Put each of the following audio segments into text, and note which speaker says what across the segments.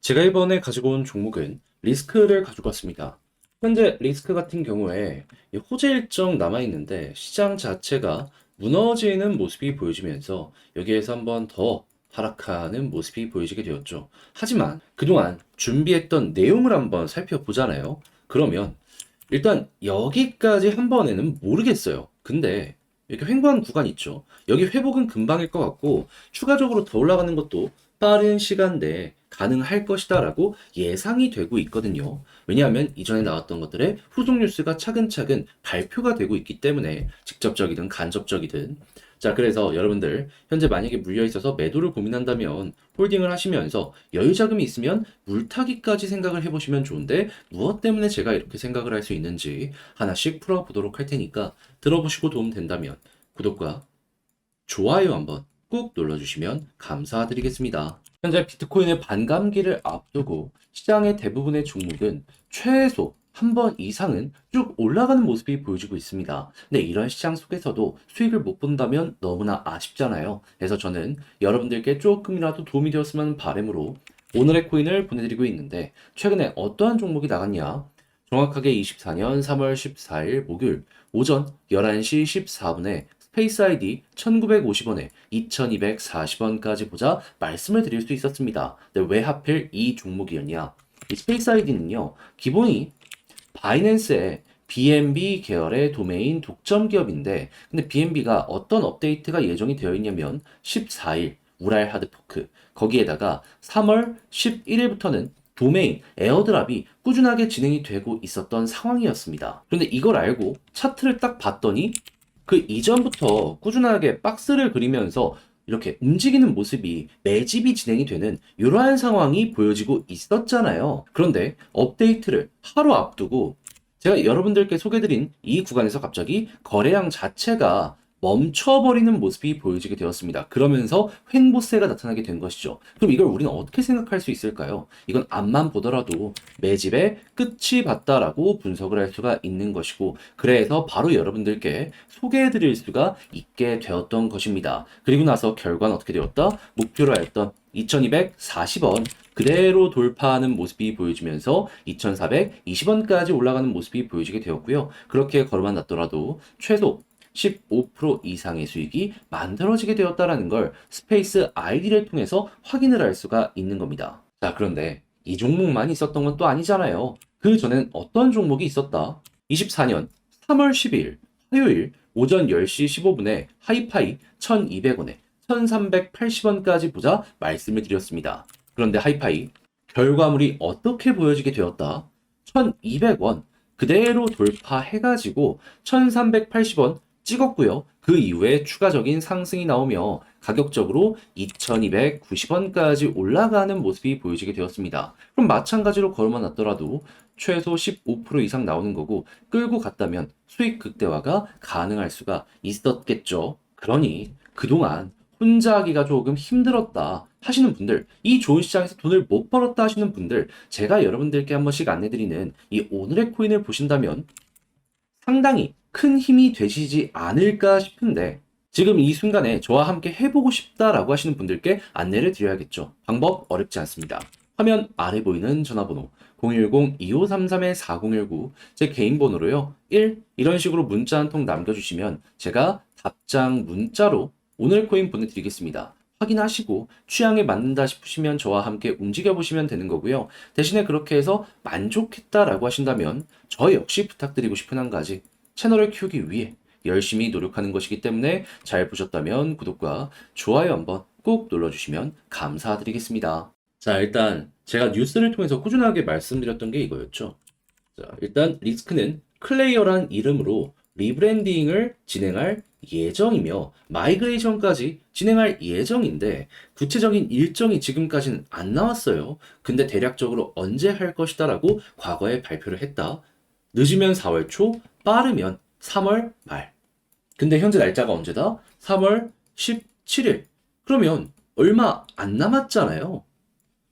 Speaker 1: 제가 이번에 가지고 온 종목은 리스크를 가지고 왔습니다. 현재 리스크 같은 경우에 이 호재 일정 남아있는데 시장 자체가 무너지는 모습이 보여지면서 여기에서 한번 더 하락하는 모습이 보여지게 되었죠. 하지만 그동안 준비했던 내용을 한번 살펴보잖아요. 그러면 일단 여기까지 한 번에는 모르겠어요. 근데 이렇게 횡보한 구간 있죠. 여기 회복은 금방일 것 같고 추가적으로 더 올라가는 것도 빠른 시간 내에 가능할 것이다라고 예상이 되고 있거든요. 왜냐하면 이전에 나왔던 것들의 후속 뉴스가 차근차근 발표가 되고 있기 때문에 직접적이든 간접적이든. 자, 그래서 여러분들 현재 만약에 물려 있어서 매도를 고민한다면 홀딩을 하시면서 여유 자금이 있으면 물타기까지 생각을 해보시면 좋은데, 무엇 때문에 제가 이렇게 생각을 할 수 있는지 하나씩 풀어보도록 할 테니까 들어보시고 도움 된다면 구독과 좋아요 한번 꾹 눌러주시면 감사드리겠습니다. 현재 비트코인의 반감기를 앞두고 시장의 대부분의 종목은 최소 한 번 이상은 쭉 올라가는 모습이 보여지고 있습니다. 근데 이런 시장 속에서도 수익을 못 본다면 너무나 아쉽잖아요. 그래서 저는 여러분들께 조금이라도 도움이 되었으면 하는 바람으로 오늘의 코인을 보내드리고 있는데, 최근에 어떠한 종목이 나갔냐? 정확하게 24년 3월 14일 목요일 오전 11시 14분에 스페이스 아이디 1950원에 2240원까지 보자 말씀을 드릴 수 있었습니다. 근데 왜 하필 이 종목이었냐? 이 스페이스 아이디는요, 기본이 바이낸스의 BNB 계열의 도메인 독점 기업인데, 근데 BNB가 어떤 업데이트가 예정이 되어 있냐면 14일 우랄 하드 포크, 거기에다가 3월 11일부터는 도메인 에어드랍이 꾸준하게 진행이 되고 있었던 상황이었습니다. 그런데 이걸 알고 차트를 딱 봤더니 그 이전부터 꾸준하게 박스를 그리면서 이렇게 움직이는 모습이 매집이 진행이 되는 이러한 상황이 보여지고 있었잖아요. 그런데 업데이트를 하루 앞두고 제가 여러분들께 소개드린 이 구간에서 갑자기 거래량 자체가 멈춰버리는 모습이 보여지게 되었습니다. 그러면서 횡보세가 나타나게 된 것이죠. 그럼 이걸 우리는 어떻게 생각할 수 있을까요? 이건 앞만 보더라도 매집의 끝이 봤다라고 분석을 할 수가 있는 것이고, 그래서 바로 여러분들께 소개해드릴 수가 있게 되었던 것입니다. 그리고 나서 결과는 어떻게 되었다? 목표로 했던 2240원 그대로 돌파하는 모습이 보여지면서 2420원까지 올라가는 모습이 보여지게 되었고요. 그렇게 걸어만 놨더라도 최소 15% 이상의 수익이 만들어지게 되었다라는 걸 스페이스 아이디를 통해서 확인을 할 수가 있는 겁니다. 자, 그런데 이 종목만 있었던 건 또 아니잖아요. 그 전엔 어떤 종목이 있었다? 24년 3월 12일 화요일 오전 10시 15분에 하이파이 1200원에 1380원까지 보자 말씀을 드렸습니다. 그런데 하이파이 결과물이 어떻게 보여지게 되었다? 1200원 그대로 돌파해가지고 1380원 찍었고요. 그 이후에 추가적인 상승이 나오며 가격적으로 2290원까지 올라가는 모습이 보여지게 되었습니다. 그럼 마찬가지로 걸어만 놨더라도 최소 15% 이상 나오는 거고, 끌고 갔다면 수익 극대화가 가능할 수가 있었겠죠. 그러니 그동안 혼자 하기가 조금 힘들었다 하시는 분들, 이 좋은 시장에서 돈을 못 벌었다 하시는 분들, 제가 여러분들께 한 번씩 안내드리는 이 오늘의 코인을 보신다면 상당히 큰 힘이 되시지 않을까 싶은데, 지금 이 순간에 저와 함께 해보고 싶다라고 하시는 분들께 안내를 드려야겠죠. 방법 어렵지 않습니다. 화면 아래 보이는 전화번호 010-2533-4019 제 개인 번호로요. 1 이런 식으로 문자 한 통 남겨주시면 제가 답장 문자로 오늘 코인 보내드리겠습니다. 확인하시고 취향에 맞는다 싶으시면 저와 함께 움직여 보시면 되는 거고요. 대신에 그렇게 해서 만족했다라고 하신다면 저 역시 부탁드리고 싶은 한 가지, 채널을 키우기 위해 열심히 노력하는 것이기 때문에 잘 보셨다면 구독과 좋아요 한번 꼭 눌러주시면 감사드리겠습니다. 자, 일단 제가 뉴스를 통해서 꾸준하게 말씀드렸던 게 이거였죠. 자, 일단 리스크는 클레이어란 이름으로 리브랜딩을 진행할 예정이며 마이그레이션까지 진행할 예정인데, 구체적인 일정이 지금까지는 안 나왔어요. 근데 대략적으로 언제 할 것이다라고 과거에 발표를 했다. 늦으면 4월 초, 빠르면 3월 말. 근데 현재 날짜가 언제다? 3월 17일. 그러면 얼마 안 남았잖아요.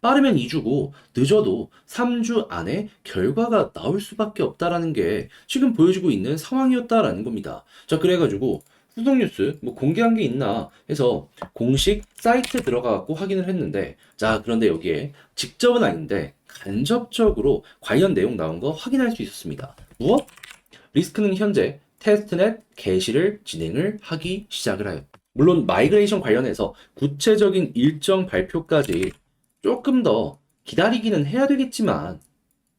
Speaker 1: 빠르면 2주고 늦어도 3주 안에 결과가 나올 수밖에 없다라는 게 지금 보여지고 있는 상황이었다라는 겁니다. 자, 그래가지고 후속 뉴스 뭐 공개한 게 있나 해서 공식 사이트에 들어가갖고 확인을 했는데, 자, 그런데 여기에 직접은 아닌데 간접적으로 관련 내용 나온 거 확인할 수 있었습니다. 무엇? 리스크는 현재 테스트넷 개시를 진행을 하기 시작을 하여. 물론 마이그레이션 관련해서 구체적인 일정 발표까지 조금 더 기다리기는 해야 되겠지만,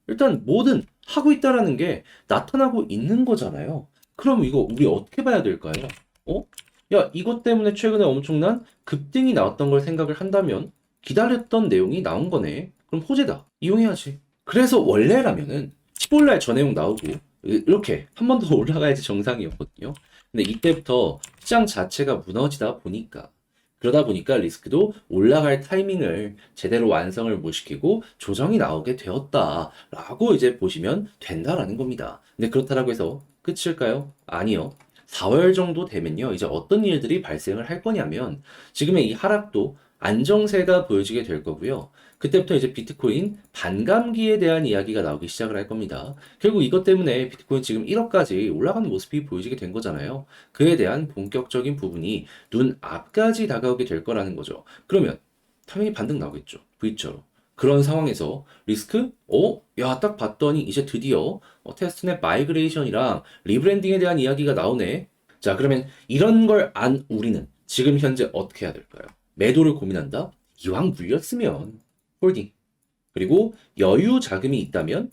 Speaker 1: 일단 뭐든 하고 있다라는 게 나타나고 있는 거잖아요. 그럼 이거 우리 어떻게 봐야 될까요? 어? 야, 이것 때문에 최근에 엄청난 급등이 나왔던 걸 생각을 한다면 기다렸던 내용이 나온 거네. 그럼 호재다. 이용해야지. 그래서 원래라면은 15일 날 저 내용 나오고 이렇게 한 번 더 올라가야지 정상이었거든요. 근데 이때부터 시장 자체가 무너지다 보니까, 그러다 보니까 리스크도 올라갈 타이밍을 제대로 완성을 못 시키고 조정이 나오게 되었다라고 이제 보시면 된다라는 겁니다. 근데 그렇다라고 해서 끝일까요? 아니요. 4월 정도 되면요, 이제 어떤 일들이 발생을 할 거냐면, 지금의 이 하락도 안정세가 보여지게 될 거고요. 그때부터 이제 비트코인 반감기에 대한 이야기가 나오기 시작을 할 겁니다. 결국 이것 때문에 비트코인 지금 1억까지 올라가는 모습이 보여지게 된 거잖아요. 그에 대한 본격적인 부분이 눈 앞까지 다가오게 될 거라는 거죠. 그러면 당연히 반등 나오겠죠. V처럼. 그런 상황에서 리스크? 야, 딱 봤더니 이제 드디어 테스트넷 마이그레이션이랑 리브랜딩에 대한 이야기가 나오네. 자, 그러면 이런 걸 안 우리는 지금 현재 어떻게 해야 될까요? 매도를 고민한다? 이왕 물렸으면 홀딩. 그리고 여유 자금이 있다면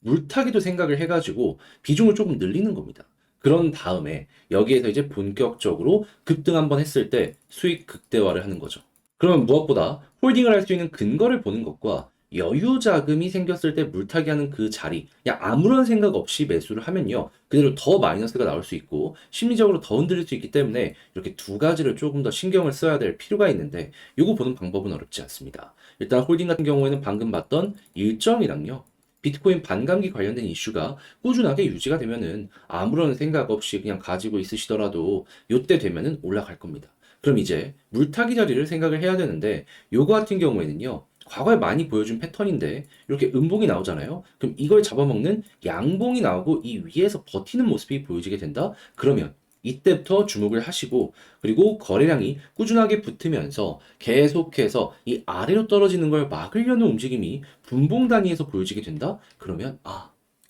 Speaker 1: 물타기도 생각을 해가지고 비중을 조금 늘리는 겁니다. 그런 다음에 여기에서 이제 본격적으로 급등 한번 했을 때 수익 극대화를 하는 거죠. 그러면 무엇보다 홀딩을 할 수 있는 근거를 보는 것과 여유 자금이 생겼을 때 물타기 하는 그 자리, 그냥 아무런 생각 없이 매수를 하면요, 그대로 더 마이너스가 나올 수 있고 심리적으로 더 흔들릴 수 있기 때문에 이렇게 두 가지를 조금 더 신경을 써야 될 필요가 있는데, 요거 보는 방법은 어렵지 않습니다. 일단 홀딩 같은 경우에는 방금 봤던 일정이랑요, 비트코인 반감기 관련된 이슈가 꾸준하게 유지가 되면은 아무런 생각 없이 그냥 가지고 있으시더라도 요때 되면은 올라갈 겁니다. 그럼 이제 물타기 자리를 생각을 해야 되는데, 요거 같은 경우에는요, 과거에 많이 보여준 패턴인데 이렇게 음봉이 나오잖아요. 그럼 이걸 잡아먹는 양봉이 나오고 이 위에서 버티는 모습이 보여지게 된다? 그러면 이때부터 주목을 하시고, 그리고 거래량이 꾸준하게 붙으면서 계속해서 이 아래로 떨어지는 걸 막으려는 움직임이 분봉 단위에서 보여지게 된다? 그러면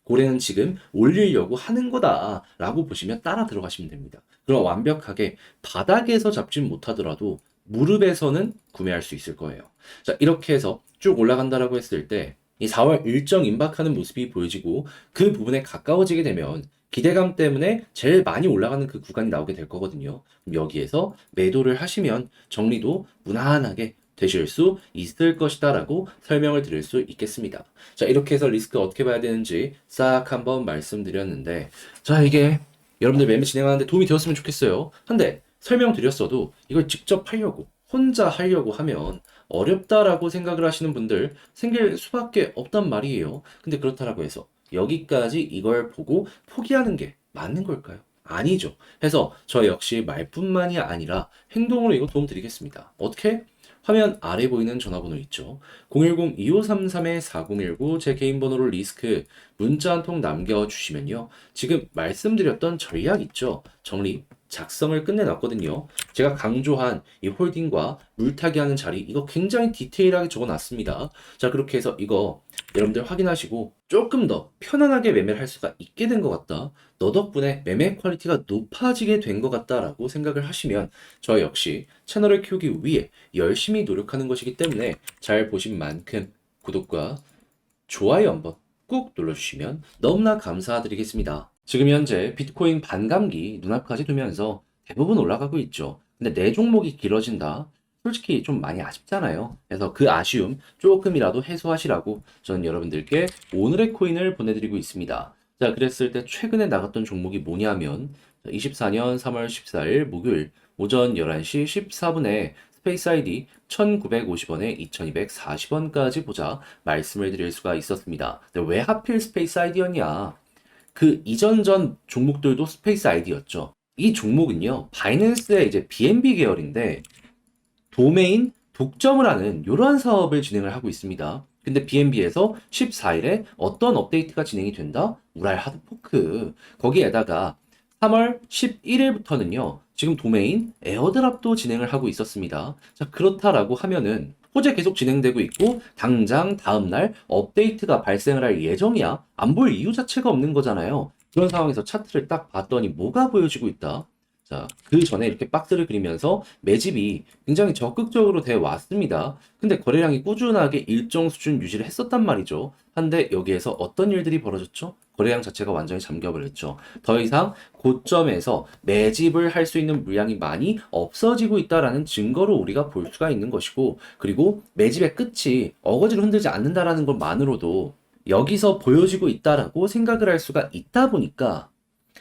Speaker 1: 고래는 지금 올리려고 하는 거다라고 보시면 따라 들어가시면 됩니다. 그럼 완벽하게 바닥에서 잡진 못하더라도 무릎에서는 구매할 수 있을 거예요. 자, 이렇게 해서 쭉 올라간다라고 했을 때 이 4월 일정 임박하는 모습이 보여지고 그 부분에 가까워지게 되면 기대감 때문에 제일 많이 올라가는 그 구간이 나오게 될 거거든요. 그럼 여기에서 매도를 하시면 정리도 무난하게 되실 수 있을 것이다라고 설명을 드릴 수 있겠습니다. 자, 이렇게 해서 리스크 어떻게 봐야 되는지 싹 한번 말씀드렸는데, 자, 이게 여러분들 매매 진행하는데 도움이 되었으면 좋겠어요. 한데 설명드렸어도 이걸 직접 하려고, 혼자 하려고 하면 어렵다라고 생각을 하시는 분들 생길 수밖에 없단 말이에요. 근데 그렇다라고 해서 여기까지 이걸 보고 포기하는 게 맞는 걸까요? 아니죠. 해서 저 역시 말뿐만이 아니라 행동으로 이거 도움 드리겠습니다. 어떻게? 화면 아래 보이는 전화번호 있죠. 010-2533-4019 제 개인 번호로 리스크 문자 한 통 남겨주시면요, 지금 말씀드렸던 전략 있죠. 정리, 작성을 끝내놨거든요. 제가 강조한 이 홀딩과 물타기 하는 자리, 이거 굉장히 디테일하게 적어놨습니다. 자, 그렇게 해서 이거 여러분들 확인하시고 조금 더 편안하게 매매를 할 수가 있게 된 것 같다, 너 덕분에 매매 퀄리티가 높아지게 된 것 같다라고 생각을 하시면 저 역시 채널을 키우기 위해 열심히 노력하는 것이기 때문에 잘 보신 만큼 구독과 좋아요 한번 꾹 눌러주시면 너무나 감사드리겠습니다. 지금 현재 비트코인 반감기 눈앞까지 두면서 대부분 올라가고 있죠. 근데 내 종목이 길어진다? 솔직히 좀 많이 아쉽잖아요. 그래서 그 아쉬움 조금이라도 해소하시라고 저는 여러분들께 오늘의 코인을 보내드리고 있습니다. 자, 그랬을 때 최근에 나갔던 종목이 뭐냐면 24년 3월 14일 목요일 오전 11시 14분에 스페이스 아이디 1950원에 2240원까지 보자 말씀을 드릴 수가 있었습니다. 근데 왜 하필 스페이스 아이디였냐? 그 이전 전 종목들도 스페이스 아이디였죠. 이 종목은요, 바이낸스의 이제 BNB 계열인데 도메인 독점을 하는 이러한 사업을 진행을 하고 있습니다. 근데 BNB에서 14일에 어떤 업데이트가 진행이 된다? 우랄 하드포크. 거기에다가 3월 11일부터는요, 지금 도메인 에어드랍도 진행을 하고 있었습니다. 자, 그렇다라고 하면은 호재 계속 진행되고 있고, 당장 다음날 업데이트가 발생을 할 예정이야. 안 볼 이유 자체가 없는 거잖아요. 그런 상황에서 차트를 딱 봤더니 뭐가 보여지고 있다? 자, 그 전에 이렇게 박스를 그리면서 매집이 굉장히 적극적으로 돼 왔습니다. 근데 거래량이 꾸준하게 일정 수준 유지를 했었단 말이죠. 한데 여기에서 어떤 일들이 벌어졌죠? 거래량 자체가 완전히 잠겨버렸죠. 더 이상 고점에서 매집을 할 수 있는 물량이 많이 없어지고 있다라는 증거로 우리가 볼 수가 있는 것이고, 그리고 매집의 끝이 어거지로 흔들지 않는다라는 것만으로도 여기서 보여지고 있다라고 생각을 할 수가 있다 보니까,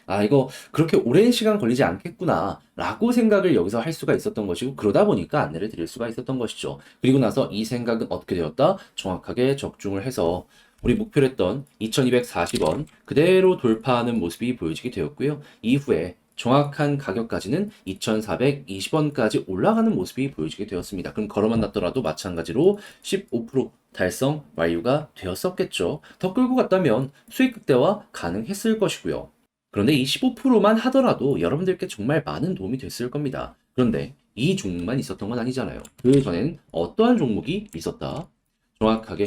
Speaker 1: 아, 이거 그렇게 오랜 시간 걸리지 않겠구나 라고 생각을 여기서 할 수가 있었던 것이고, 그러다 보니까 안내를 드릴 수가 있었던 것이죠. 그리고 나서 이 생각은 어떻게 되었다? 정확하게 적중을 해서 우리 목표로 했던 2240원 그대로 돌파하는 모습이 보여지게 되었고요. 이후에 정확한 가격까지는 2420원까지 올라가는 모습이 보여지게 되었습니다. 그럼 걸어만 놨더라도 마찬가지로 15% 달성 완료가 되었었겠죠. 더 끌고 갔다면 수익 극대화 가능했을 것이고요. 그런데 이 15%만 하더라도 여러분들께 정말 많은 도움이 됐을 겁니다. 그런데 이 종목만 있었던 건 아니잖아요. 그 전엔 어떠한 종목이 있었다? 정확하게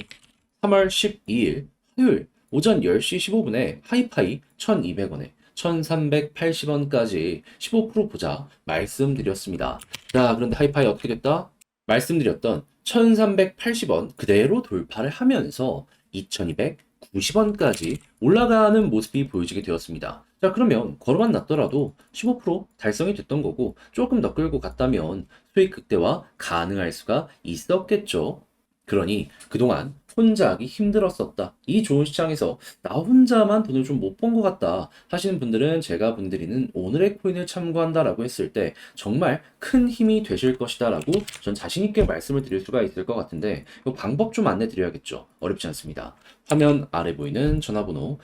Speaker 1: 3월 12일 화요일 오전 10시 15분에 하이파이 1200원에 1380원까지 15% 보자 말씀드렸습니다. 자, 그런데 하이파이 어떻게 됐다? 말씀드렸던 1380원 그대로 돌파를 하면서 2290원까지 올라가는 모습이 보여지게 되었습니다. 자, 그러면 걸어만 놨더라도 15% 달성이 됐던 거고, 조금 더 끌고 갔다면 수익 극대화 가능할 수가 있었겠죠. 그러니 그동안 혼자 하기 힘들었었다. 이 좋은 시장에서 나 혼자만 돈을 좀 못 번 것 같다 하시는 분들은 제가 본드리는 오늘의 코인을 참고한다라고 했을 때 정말 큰 힘이 되실 것이다라고 전 자신 있게 말씀을 드릴 수가 있을 것 같은데, 이 방법 좀 안내 드려야겠죠. 어렵지 않습니다. 화면 아래 보이는 전화번호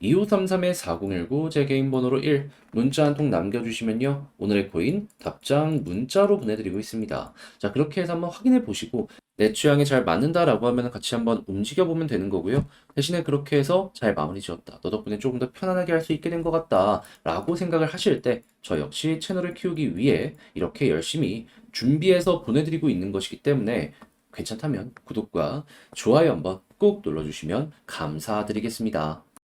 Speaker 1: 010-2533-4019 제 개인 번호로 1 문자 한 통 남겨주시면요, 오늘의 코인 답장 문자로 보내드리고 있습니다. 자, 그렇게 해서 한번 확인해 보시고 내 취향에 잘 맞는다라고 하면 같이 한번 움직여보면 되는 거고요. 대신에 그렇게 해서 잘 마무리 지었다, 너 덕분에 조금 더 편안하게 할 수 있게 된 것 같다 라고 생각을 하실 때, 저 역시 채널을 키우기 위해 이렇게 열심히 준비해서 보내드리고 있는 것이기 때문에 괜찮다면 구독과 좋아요 한번 꼭 눌러주시면 감사드리겠습니다.